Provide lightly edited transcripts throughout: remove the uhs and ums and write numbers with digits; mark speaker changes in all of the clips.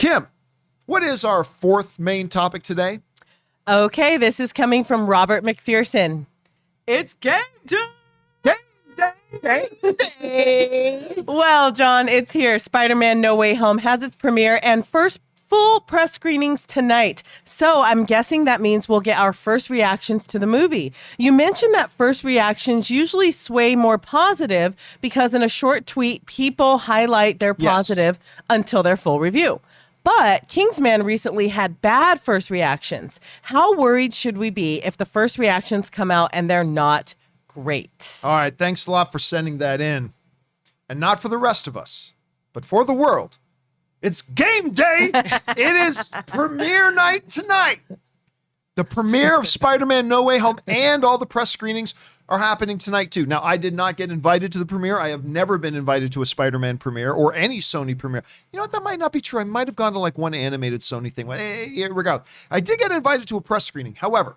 Speaker 1: Kim, what is our fourth main topic today?
Speaker 2: Okay, this is coming from Robert McPherson. It's game day! Well, John, it's here. Spider-Man No Way Home has its premiere and first full press screenings tonight. So I'm guessing that means we'll get our first reactions to the movie. You mentioned that first reactions usually sway more positive because in a short tweet, people highlight their positive until their full review. But Kingsman recently had bad first reactions. How worried should we be if the first reactions come out and they're not great?
Speaker 1: All right, thanks a lot for sending that in. And not for the rest of us, but for the world. It's game day. It is premiere night tonight. The premiere of Spider-Man No Way Home and all the press screenings are happening tonight too. Now, I did not get invited to the premiere. I have never been invited to a Spider-Man premiere or any Sony premiere. You know what? That might not be true. I might have gone to like one animated Sony thing. Regardless, I did get invited to a press screening. However,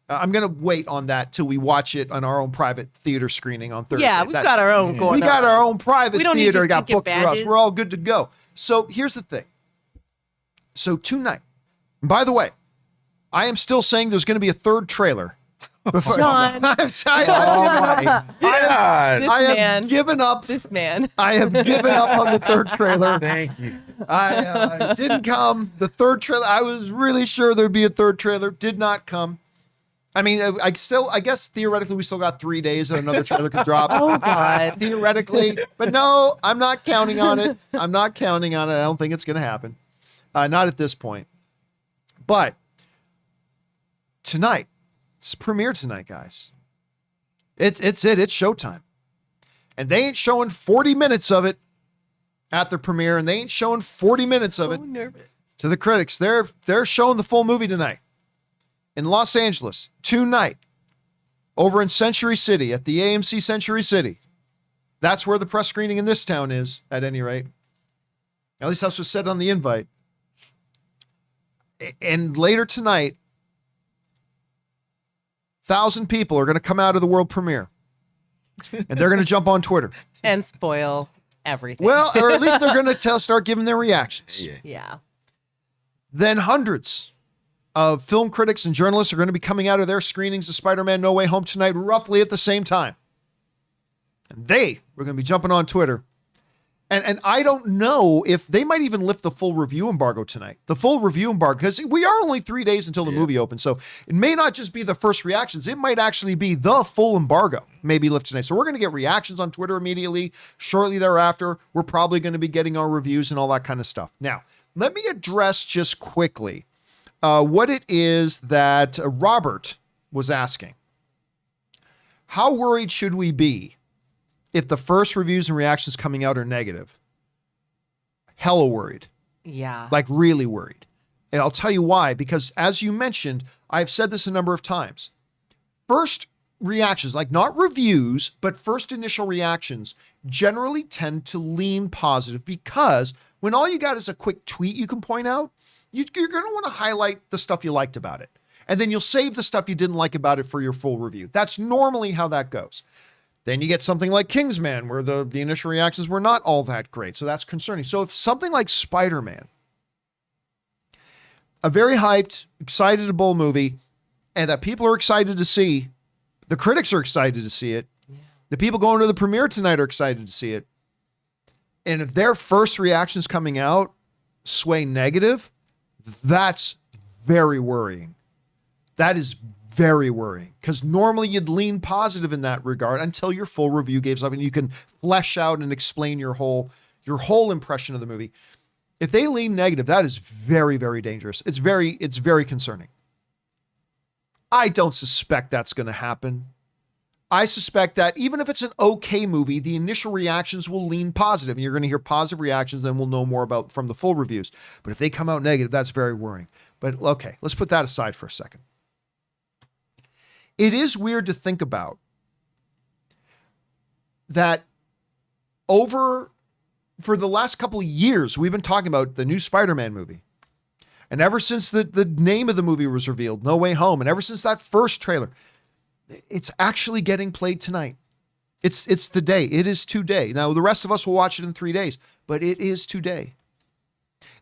Speaker 1: I'm going to wait on that till we watch it on our own private theater screening on Thursday.
Speaker 2: Yeah, we've got our own going on.
Speaker 1: We got our own private
Speaker 2: We don't need
Speaker 1: theater
Speaker 2: your
Speaker 1: got booked for
Speaker 2: badges.
Speaker 1: us. We're all good to go. So here's the thing. So tonight, and by the way, I am still saying there's going to be a third trailer. Before,
Speaker 2: John.
Speaker 1: I have given up.
Speaker 2: This man.
Speaker 1: I have given up on the third trailer.
Speaker 3: Thank you.
Speaker 1: I didn't come. The third trailer, I was really sure there'd be a third trailer. Did not come. I mean, I guess theoretically we still got 3 days and another trailer could drop.
Speaker 2: Oh, God.
Speaker 1: Theoretically. But no, I'm not counting on it. I don't think it's going to happen. Not at this point. But tonight, it's premiere tonight, guys. It's showtime. And they ain't showing 40 minutes of it at the premiere, and they ain't showing 40 minutes of it to the critics. They're showing the full movie tonight. In Los Angeles, tonight, over in Century City, at the AMC Century City. That's where the press screening in this town is, at any rate. At least that's what's said on the invite. And later tonight, 1,000 people are going to come out of the world premiere. And they're going to jump on Twitter.
Speaker 2: And spoil everything.
Speaker 1: Well, or at least they're going to start giving their reactions.
Speaker 2: Yeah.
Speaker 1: Then hundreds of film critics and journalists are going to be coming out of their screenings of Spider-Man No Way Home tonight, roughly at the same time. And they were going to be jumping on Twitter. And I don't know if they might even lift the full review embargo tonight. The full review embargo, because we are only 3 days until the movie opens. So it may not just be the first reactions. It might actually be the full embargo maybe lift tonight. So we're going to get reactions on Twitter immediately. Shortly thereafter, we're probably going to be getting our reviews and all that kind of stuff. Now, let me address just quickly what it is that Robert was asking. How worried should we be if the first reviews and reactions coming out are negative? Hella worried.
Speaker 2: Yeah.
Speaker 1: Like really worried. And I'll tell you why, because as you mentioned, I've said this a number of times. First reactions, like not reviews, but first initial reactions generally tend to lean positive because when all you got is a quick tweet you can point out, you're going to want to highlight the stuff you liked about it. And then you'll save the stuff you didn't like about it for your full review. That's normally how that goes. Then you get something like Kingsman, where the initial reactions were not all that great. So that's concerning. So if something like Spider-Man, a very hyped, excitable movie, and that people are excited to see, the critics are excited to see it, the people going to the premiere tonight are excited to see it, and if their first reactions coming out sway negative, that's very worrying. That is very worrying, because normally you'd lean positive in that regard until your full review gives up and you can flesh out and explain your whole impression of the movie. If they lean negative, that is very, very dangerous. It's very concerning. I don't suspect that's going to happen. I suspect that even if it's an okay movie, the initial reactions will lean positive, and you're going to hear positive reactions, and we'll know more about from the full reviews. But if they come out negative, that's very worrying. But okay, let's put that aside for a second. It is weird to think about that for the last couple of years, we've been talking about the new Spider-Man movie. And ever since the name of the movie was revealed, No Way Home, and ever since that first trailer, it's actually getting played tonight. It's the day. It is today. Now, the rest of us will watch it in 3 days, but it is today.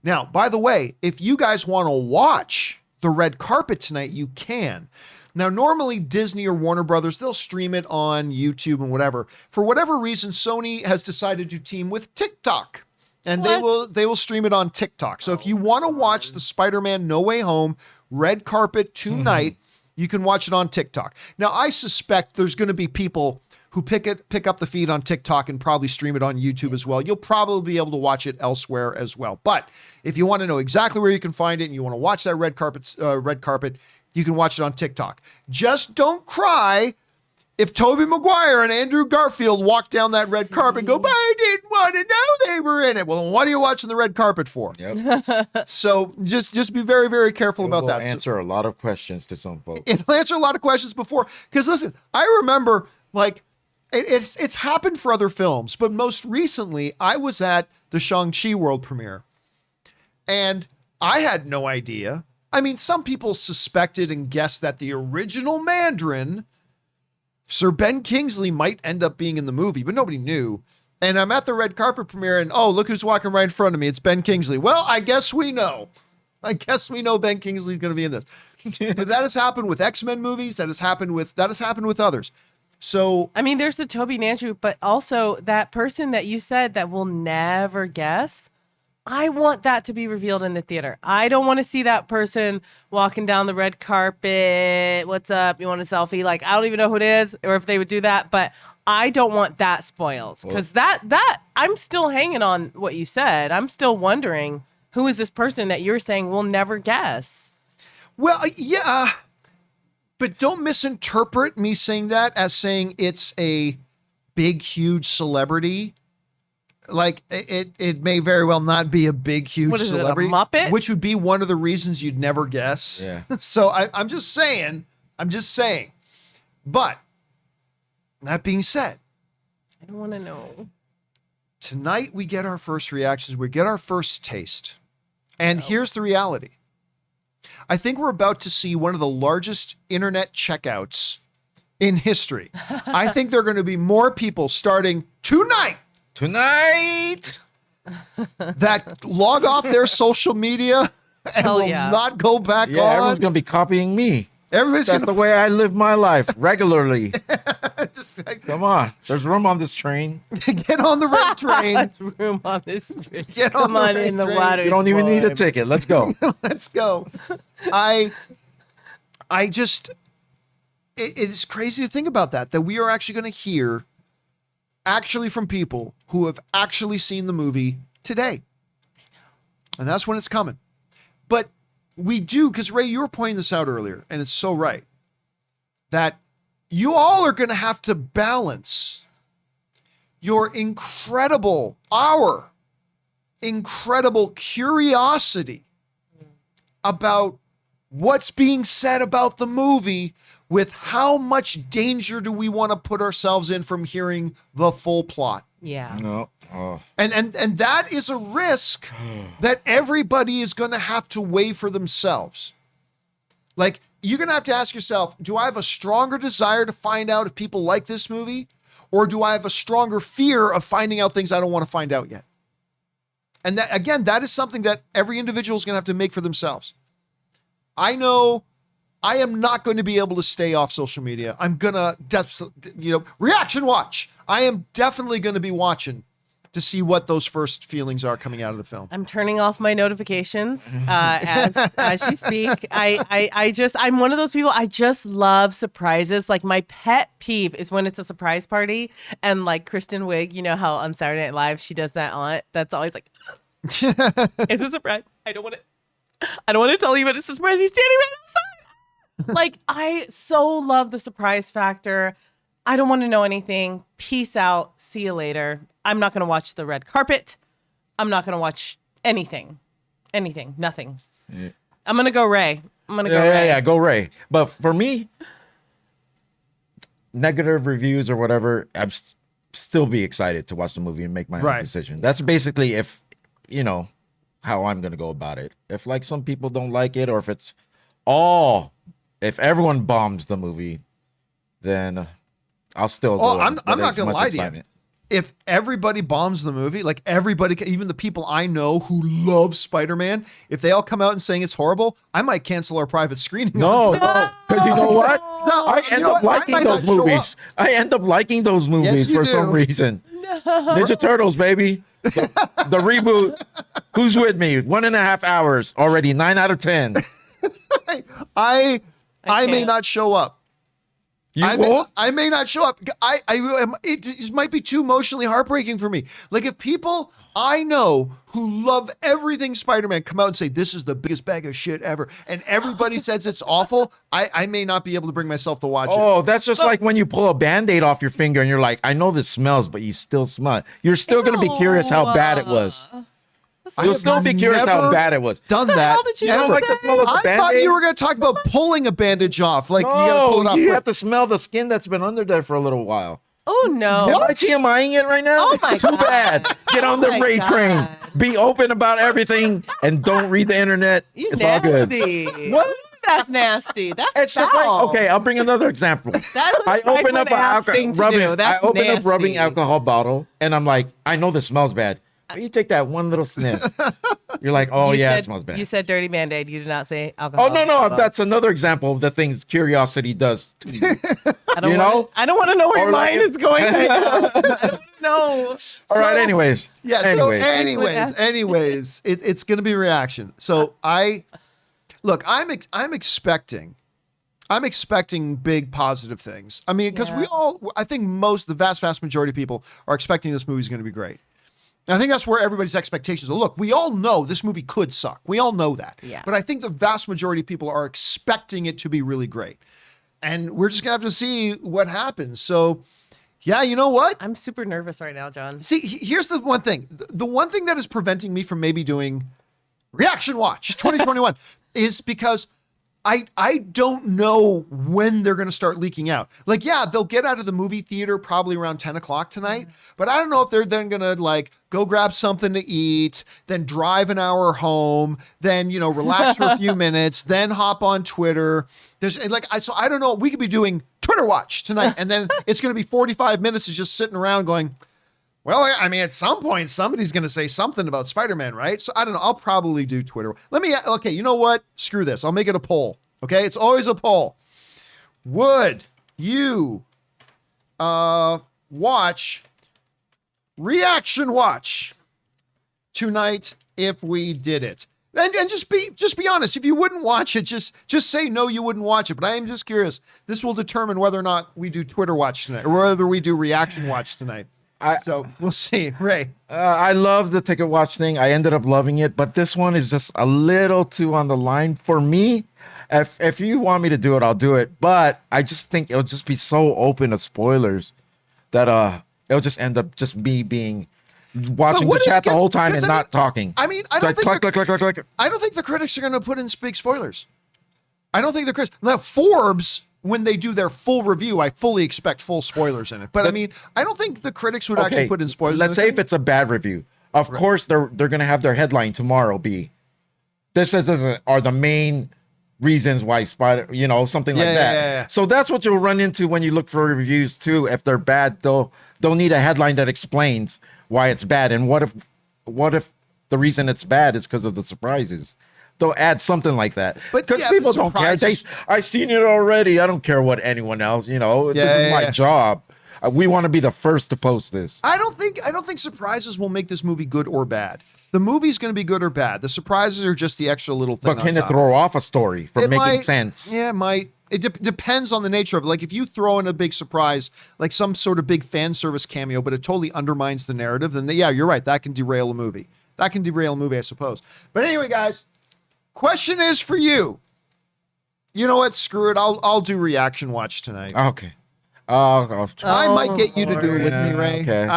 Speaker 1: Now, by the way, if you guys want to watch the red carpet tonight, you can. Now, normally Disney or Warner Brothers, they'll stream it on YouTube and whatever. For whatever reason, Sony has decided to team with TikTok. And they will stream it on TikTok. So if you want to watch the Spider-Man No Way Home red carpet tonight, you can watch it on TikTok. Now, I suspect there's going to be people who pick up the feed on TikTok and probably stream it on YouTube as well. You'll probably be able to watch it elsewhere as well. But if you want to know exactly where you can find it and you want to watch that red carpet, you can watch it on TikTok. Just don't cry if Tobey Maguire and Andrew Garfield walk down that red carpet and go, but I didn't want to know they were in it. Well, then what are you watching the red carpet for?
Speaker 3: Yep.
Speaker 1: So just be very, very careful about that.
Speaker 3: Answer a lot of questions to some folks.
Speaker 1: It'll answer a lot of questions before. Because listen, I remember like it's happened for other films, but most recently I was at the Shang-Chi world premiere and I had no idea. I mean, some people suspected and guessed that the original Mandarin, Sir Ben Kingsley, might end up being in the movie, but nobody knew. And I'm at the red carpet premiere and, oh, look who's walking right in front of me. It's Ben Kingsley. Well, I guess we know. Ben Kingsley's going to be in this. But that has happened with X-Men movies. That has happened with others. So,
Speaker 2: I mean, there's the Toby and Andrew, but also that person that you said that will never guess. I want that to be revealed in the theater. I don't want to see that person walking down the red carpet. What's up? You want a selfie? Like, I don't even know who it is or if they would do that, but I don't want that spoiled because that I'm still hanging on what you said. I'm still wondering who is this person that you're saying we'll never guess.
Speaker 1: Well, yeah, but don't misinterpret me saying that as saying it's a big, huge celebrity. Like it may very well not be a big, huge celebrity,
Speaker 2: it, a Muppet?
Speaker 1: Which would be one of the reasons you'd never guess.
Speaker 3: Yeah.
Speaker 1: So I'm just saying. But that being said,
Speaker 2: I don't want to know.
Speaker 1: Tonight we get our first reactions. We get our first taste. And here's the reality. I think we're about to see one of the largest internet checkouts in history. I think there are going to be more people starting tonight that log off their social media and will not go back on.
Speaker 3: Everyone's going to be copying me.
Speaker 1: That's
Speaker 3: the way I live my life regularly.
Speaker 1: Just like,
Speaker 3: come on. There's room on this train.
Speaker 1: Get on the red train.
Speaker 2: There's room on this train.
Speaker 1: Come on
Speaker 2: in the water.
Speaker 3: You don't even need a ticket. Let's go.
Speaker 1: Let's go. It's crazy to think about that we are actually going to hear from people who have actually seen the movie today. And that's when it's coming. But we do, because Ray, you were pointing this out earlier, and it's so right, that you all are going to have to balance our incredible curiosity about what's being said about the movie with how much danger do we want to put ourselves in from hearing the full plot.
Speaker 2: Yeah.
Speaker 3: No. Oh.
Speaker 1: And that is a risk that everybody is going to have to weigh for themselves. Like, you're going to have to ask yourself, do I have a stronger desire to find out if people like this movie? Or do I have a stronger fear of finding out things I don't want to find out yet? And that, again, that is something that every individual is going to have to make for themselves. I know I am not going to be able to stay off social media. I'm going to, reaction watch. I am definitely going to be watching to see what those first feelings are coming out of the film.
Speaker 2: I'm turning off my notifications as you speak. I'm one of those people. I just love surprises. Like, my pet peeve is when it's a surprise party and like Kristen Wiig, you know how on Saturday Night Live she does that on it. That's always like, it's a surprise. I don't want to tell you, but it's a surprise. He's standing right outside. Like, I so love the surprise factor. I don't want to know anything. Peace out. See you later. I'm not going to watch the red carpet. I'm not going to watch anything. Nothing. Yeah. I'm going to go Ray.
Speaker 3: Go Ray. But for me, negative reviews or whatever, I'm still be excited to watch the movie and make my own decision. That's basically if, how I'm going to go about it. If like some people don't like it, or if everyone bombs the movie, then I'll still go.
Speaker 1: I'm not going to lie to you. if everybody bombs the movie, like everybody, even the people I know who love Spider-Man, if they all come out and saying it's horrible, I might cancel our private screening.
Speaker 3: No, because you know what?
Speaker 1: No,
Speaker 3: I end up liking those movies. I end up liking those movies for some reason. No. Ninja Turtles, baby. The reboot. Who's with me? 1.5 hours already. 9 out of 10.
Speaker 1: I may not show up.
Speaker 3: I
Speaker 1: may not show up. It might be too emotionally heartbreaking for me. Like if people I know who love everything Spider-Man come out and say this is the biggest bag of shit ever, and everybody says it's awful, I may not be able to bring myself to watch it.
Speaker 3: Oh, that's just like when you pull a Band-Aid off your finger and you're like, I know this smells, but you still smell it. You're still going to be curious how bad it was. You'll still be curious how bad it was.
Speaker 1: Done that.
Speaker 2: How did you
Speaker 3: don't like the smell of the
Speaker 1: I
Speaker 3: Band-Aid?
Speaker 1: thought you were going to talk about pulling a bandage off. Like you got to pull it
Speaker 3: No,
Speaker 1: off.
Speaker 3: you have to smell the skin that's been under there for a little while.
Speaker 2: Oh no!
Speaker 3: Am I TMIing it right now?
Speaker 2: Oh my
Speaker 3: Too
Speaker 2: God.
Speaker 3: bad. Get on the
Speaker 2: my
Speaker 3: Ray
Speaker 2: God.
Speaker 3: train. Be open about everything and don't read the internet.
Speaker 2: You
Speaker 3: It's all good.
Speaker 2: nasty.
Speaker 3: What?
Speaker 2: That's nasty. That's
Speaker 3: It's just like,
Speaker 2: foul.
Speaker 3: okay, I'll bring another example.
Speaker 2: That's
Speaker 3: I open up
Speaker 2: ass thing to do. That's
Speaker 3: I open up
Speaker 2: nasty.
Speaker 3: rubbing alcohol bottle and I'm like, I know this smells bad. But you take that one little sniff. You're like, oh
Speaker 2: You
Speaker 3: yeah,
Speaker 2: said-
Speaker 3: it smells bad.
Speaker 2: You said dirty Band-Aid. You did not say alcohol.
Speaker 3: Oh no, that's another example of the things curiosity does to you.
Speaker 2: I don't
Speaker 3: you
Speaker 2: wanna-
Speaker 3: know?
Speaker 2: I don't want to know where your
Speaker 3: Or like
Speaker 2: mind
Speaker 3: if-
Speaker 2: is going right now. I don't know.
Speaker 3: All right, anyways.
Speaker 1: Yeah. Anyways, it's going to be reaction. So I'm expecting big positive things. I mean, because I think the vast majority of people are expecting this movie is going to be great. And I think that's where everybody's expectations are. Look, we all know this movie could suck. We all know that.
Speaker 2: Yeah.
Speaker 1: But I think the vast majority of people are expecting it to be really great. And we're just going to have to see what happens. So, yeah, you know what?
Speaker 2: I'm super nervous right now, John.
Speaker 1: See, here's the one thing. The one thing that is preventing me from maybe doing Reaction Watch 2021 is because I don't know when they're going to start leaking out. Like, yeah, they'll get out of the movie theater probably around 10 o'clock tonight, but I don't know if they're then going to like go grab something to eat, then drive an hour home, then, relax for a few minutes, then hop on Twitter. So I don't know. We could be doing Twitter Watch tonight, and then it's going to be 45 minutes of just sitting around going, well, I mean, at some point, somebody's going to say something about Spider-Man, right? So I don't know. I'll probably do Twitter. Okay, you know what? Screw this. I'll make it a poll. Okay? It's always a poll. Would you watch Reaction Watch tonight if we did it? And just be honest. If you wouldn't watch it, just say no, you wouldn't watch it. But I am just curious. This will determine whether or not we do Twitter Watch tonight or whether we do Reaction Watch tonight. So we'll see. Ray.
Speaker 3: I love the ticket watch thing. I ended up loving it, but this one is just a little too on the line for me. If you want me to do it, I'll do it. But I just think it'll just be so open to spoilers that it'll just end up just me being watching the chat the whole time and not talking.
Speaker 1: I mean, I don't think
Speaker 3: click.
Speaker 1: I don't think the critics are going to put in big spoilers. I don't think the critics. Now, Forbes, when they do their full review, I fully expect full spoilers in it. But I mean, I don't think the critics would actually put in spoilers.
Speaker 3: Let's say if it's a bad review. Of course, they're going to have their headline tomorrow be, this are the main reasons why something like that.
Speaker 1: Yeah.
Speaker 3: So that's what you'll run into when you look for reviews too. If they're bad, they'll need a headline that explains why it's bad. And what if the reason it's bad is because of the surprises? They'll add something like that. Because people don't care. I've seen it already. I don't care what anyone else, this is my job. We want to be the first to post this.
Speaker 1: I don't think surprises will make this movie good or bad. The movie's going to be good or bad. The surprises are just the extra little thing.
Speaker 3: But can it throw off a story from making sense?
Speaker 1: Yeah, it might. It depends on the nature of it. Like if you throw in a big surprise, like some sort of big fan service cameo, but it totally undermines the narrative, then you're right. That can derail a movie. I suppose. But anyway, guys, question is for you. You know what? Screw it. I'll do Reaction Watch tonight.
Speaker 3: Okay.
Speaker 1: I might get you to do it with me, Ray.
Speaker 3: Okay.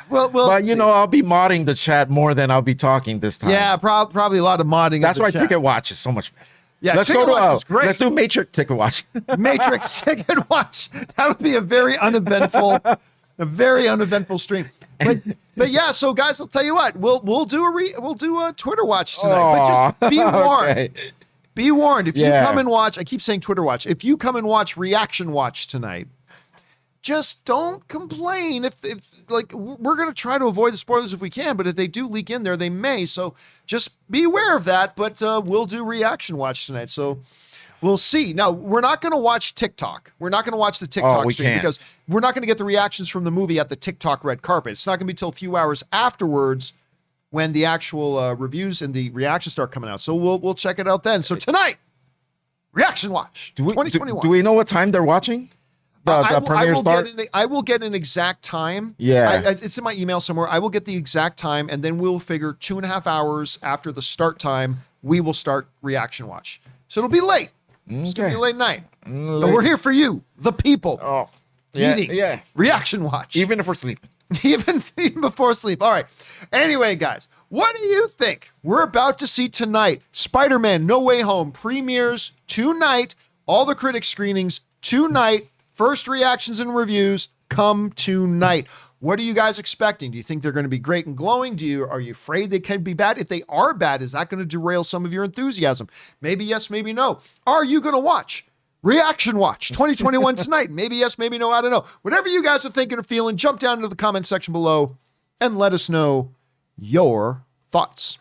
Speaker 1: Well,
Speaker 3: but I'll be modding the chat more than I'll be talking this time.
Speaker 1: Yeah, probably a lot of modding.
Speaker 3: That's why Ticket Watch is so much better.
Speaker 1: Yeah,
Speaker 3: let's
Speaker 1: Ticket Watch is great.
Speaker 3: Let's do Matrix Ticket Watch.
Speaker 1: Matrix Ticket Watch. That would be a very uneventful stream. But yeah, so guys, I'll tell you what, we'll do a Twitter Watch tonight. But just be warned.
Speaker 3: Okay.
Speaker 1: Be warned. If you come and watch, I keep saying Twitter Watch. If you come and watch Reaction Watch tonight, just don't complain if like we're going to try to avoid the spoilers if we can, but if they do leak in there, they may. So just be aware of that, but we'll do reaction watch tonight. So we'll see. Now, we're not going to watch TikTok. We're not going to watch the TikTok stream
Speaker 3: can't.
Speaker 1: because we're not going to get the reactions from the movie at the TikTok red carpet. It's not going to be till a few hours afterwards when the actual reviews and the reactions start coming out. So we'll check it out then. So tonight, reaction watch 2021.
Speaker 3: Do we know what time they're watching? The premiere start?
Speaker 1: I will get an exact time.
Speaker 3: Yeah.
Speaker 1: It's in my email somewhere. I will get the exact time, and then we'll figure 2.5 hours after the start time, we will start reaction watch. So it'll be late. It's going to be late night. But we're here for you, the people.
Speaker 3: Oh, yeah,
Speaker 1: Eating.
Speaker 3: yeah.
Speaker 1: Reaction watch.
Speaker 3: Even if we're sleeping.
Speaker 1: Even before sleep. All right. Anyway, guys, what do you think we're about to see tonight? Spider-Man No Way Home premieres tonight. All the critic screenings tonight. First reactions and reviews come tonight. What are you guys expecting? Do you think they're going to be great and glowing? Are you afraid they can be bad? If they are bad, is that going to derail some of your enthusiasm? Maybe yes, maybe no. Are you going to watch Reaction Watch 2021 tonight? Maybe yes, maybe no. I don't know. Whatever you guys are thinking or feeling, jump down into the comment section below and let us know your thoughts.